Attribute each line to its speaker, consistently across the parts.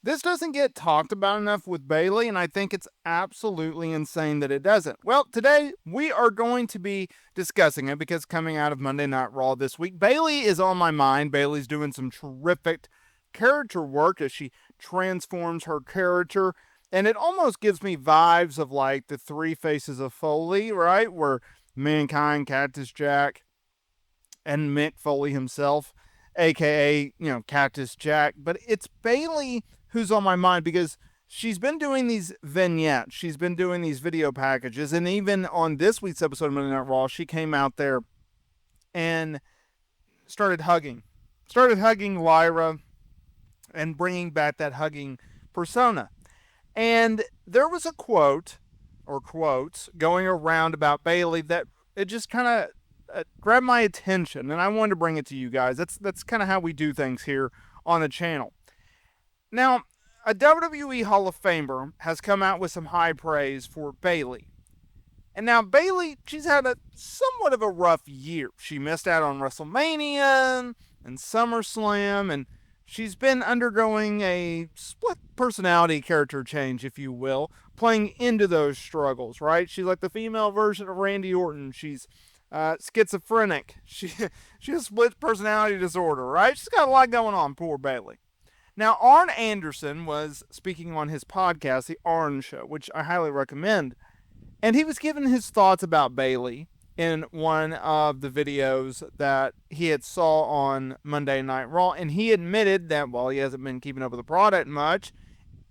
Speaker 1: This doesn't get talked about enough with Bayley, and I think it's absolutely insane that it doesn't. Well, today we are going to be discussing it because coming out of Monday Night Raw this week, Bayley is on my mind. Bayley's doing some terrific character work as she transforms her character, and it almost gives me vibes of like the Three Faces of Foley, right? Where Mankind, Cactus Jack, and Mick Foley himself, aka, Cactus Jack. But it's Bayley who's on my mind because she's been doing these vignettes, she's been doing these video packages, and even on this week's episode of Monday Night Raw, she came out there and started hugging Lyra and bringing back that hugging persona. And there was a quote or quotes going around about Bayley that it just kind of grabbed my attention, and I wanted to bring it to you guys. That's kind of how we do things here on the channel. Now, a WWE Hall of Famer has come out with some high praise for Bayley. And now Bayley, she's had a somewhat of a rough year. She missed out on WrestleMania and SummerSlam, and she's been undergoing a split personality character change, if you will, playing into those struggles, right? She's like the female version of Randy Orton. She's schizophrenic. She has split personality disorder, right? She's got a lot going on, poor Bayley. Now, Arn Anderson was speaking on his podcast, The Arn Show, which I highly recommend, and he was giving his thoughts about Bayley in one of the videos that he had saw on Monday Night Raw, and he admitted that while he hasn't been keeping up with the product much,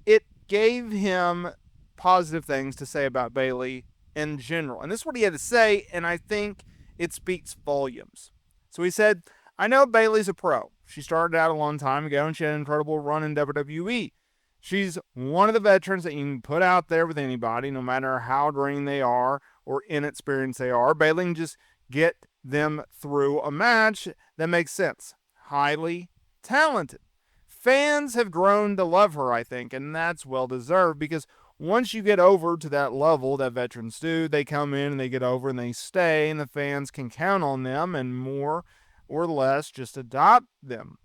Speaker 1: it gave him positive things to say about Bayley in general. And this is what he had to say, and I think it speaks volumes. So he said, I know Bayley's a pro. She started out a long time ago, and she had an incredible run in WWE. She's one of the veterans that you can put out there with anybody, no matter how green they are or inexperienced they are. Bayley can just get them through a match that makes sense. Highly talented. Fans have grown to love her, I think, and that's well deserved because once you get over to that level that veterans do, they come in and they get over and they stay, and the fans can count on them and more or less just adopt them.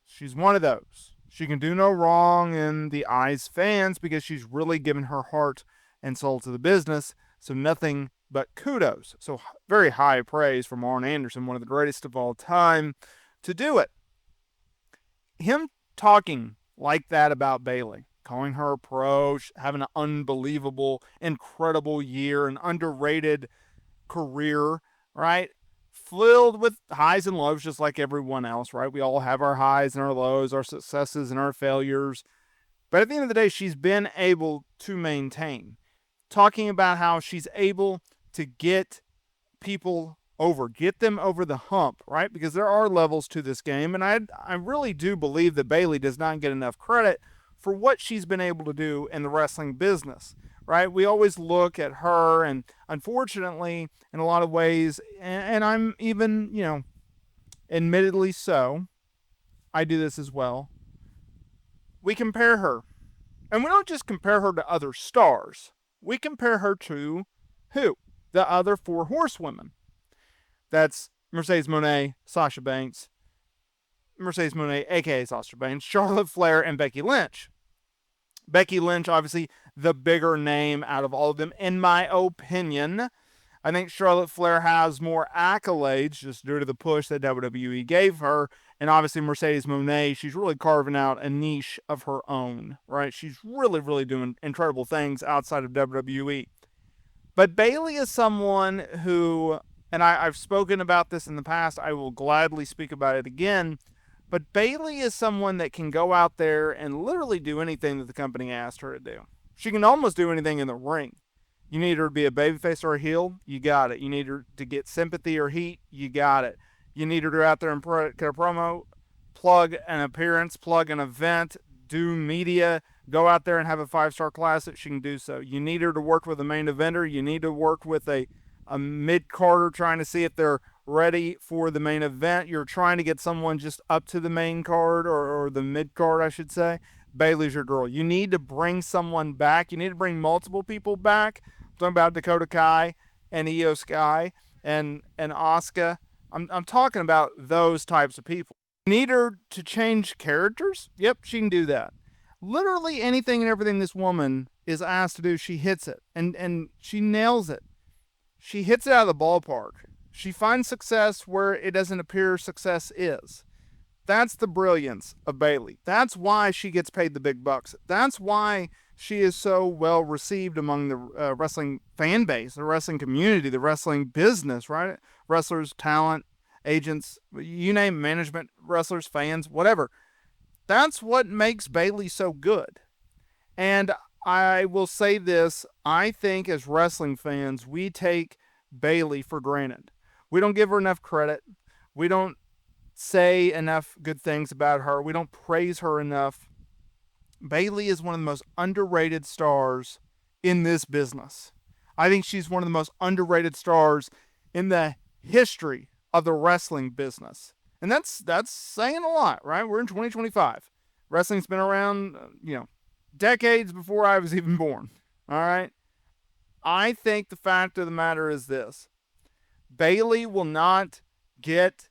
Speaker 1: She's one of those. She can do no wrong in the eyes of fans because she's really given her heart and soul to the business, so nothing but kudos. So very high praise from Arn Anderson, one of the greatest of all time, to do it. Him talking like that about Bayley, calling her a pro, having an unbelievable, incredible year, an underrated career, right? Filled with highs and lows just like everyone else, right? We all have our highs and our lows, our successes and our failures. But at the end of the day, she's been able to maintain. Talking about how she's able to get people over, get them over the hump, right? Because there are levels to this game, and I really do believe that Bayley does not get enough credit for what she's been able to do in the wrestling business, right? We always look at her, and unfortunately, in a lot of ways, and I'm even, admittedly so, I do this as well, we compare her. And we don't just compare her to other stars. We compare her to who? The other four horsewomen. That's Mercedes Moné, Sasha Banks, Mercedes Moné, aka Sasha Banks, Charlotte Flair, and Becky Lynch. Becky Lynch, obviously, the bigger name out of all of them, in my opinion. I think Charlotte Flair has more accolades just due to the push that WWE gave her. And obviously, Mercedes Moné, she's really carving out a niche of her own, right? She's really, really doing incredible things outside of WWE. But Bayley is someone who, and I've spoken about this in the past, I will gladly speak about it again, but Bayley is someone that can go out there and literally do anything that the company asked her to do. She can almost do anything in the ring. You need her to be a babyface or a heel, you got it. You need her to get sympathy or heat, you got it. You need her to go out there and cut a promo, plug an appearance, plug an event, do media, go out there and have a 5-star classic, she can do so. You need her to work with a main eventer. You need to work with a mid-carder trying to see if they're ready for the main event. You're trying to get someone just up to the main card or the mid-card, I should say. Bayley's your girl. You need to bring someone back. You need to bring multiple people back. I'm talking about Dakota Kai and Io Sky and Asuka. I'm talking about those types of people. You need her to change characters? Yep, she can do that. Literally anything and everything this woman is asked to do, she hits it, and she nails it. She hits it out of the ballpark. She finds success where it doesn't appear success is. That's the brilliance of Bayley. That's why she gets paid the big bucks. That's why she is so well received among the wrestling fan base, the wrestling community, the wrestling business, right? Wrestlers, talent, agents, you name management, wrestlers, fans, whatever. That's what makes Bayley so good. And I will say this, I think as wrestling fans, we take Bayley for granted. We don't give her enough credit. We don't say enough good things about her. We don't praise her enough. Bayley is one of the most underrated stars in this business. I think she's one of the most underrated stars in the history of the wrestling business. And that's saying a lot, right? We're in 2025. Wrestling's been around, decades before I was even born. All right? I think the fact of the matter is this. Bayley will not get,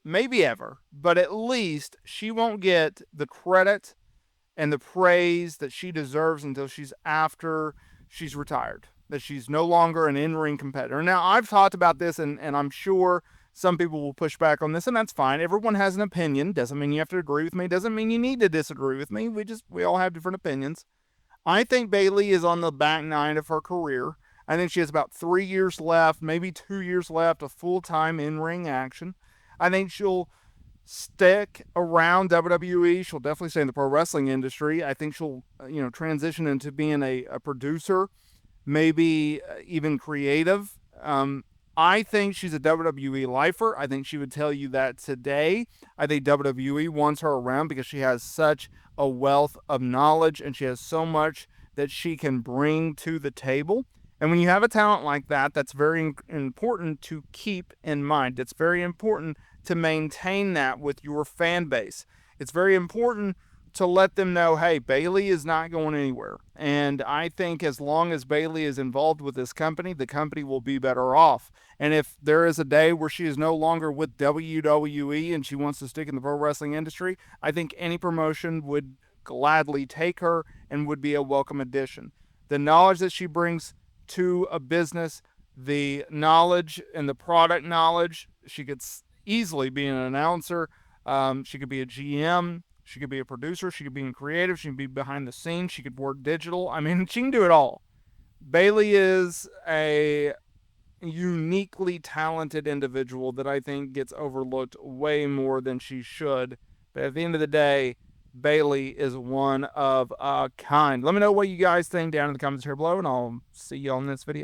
Speaker 1: maybe ever, but at least she won't get the credit and the praise that she deserves until she's retired, that she's no longer an in-ring competitor. Now, I've talked about this, and I'm sure some people will push back on this, and that's fine. Everyone has an opinion. Doesn't mean you have to agree with me. Doesn't mean you need to disagree with me. We all have different opinions. I think Bayley is on the back nine of her career. I think she has about 3 years left, maybe 2 years left of full-time in-ring action. I think she'll stick around WWE. She'll definitely stay in the pro wrestling industry. I think she'll, transition into being a producer, maybe even creative. I think she's a WWE lifer. I think she would tell you that today. I think WWE wants her around because she has such a wealth of knowledge and she has so much that she can bring to the table. And when you have a talent like that, that's very important to keep in mind. It's very important to maintain that with your fan base. It's very important to let them know, hey, Bayley is not going anywhere. And I think as long as Bayley is involved with this company, the company will be better off. And if there is a day where she is no longer with WWE and she wants to stick in the pro wrestling industry, I think any promotion would gladly take her and would be a welcome addition. The knowledge that she brings to a business, the knowledge and the product knowledge, she could easily be an announcer. She could be a GM. She could be a producer. She could be in creative. She could be behind the scenes. She could work digital. I mean, she can do it all. Bayley is a uniquely talented individual that I think gets overlooked way more than she should. But at the end of the day, Bayley is one of a kind. Let me know what you guys think down in the comments here below, and I'll see you on this video.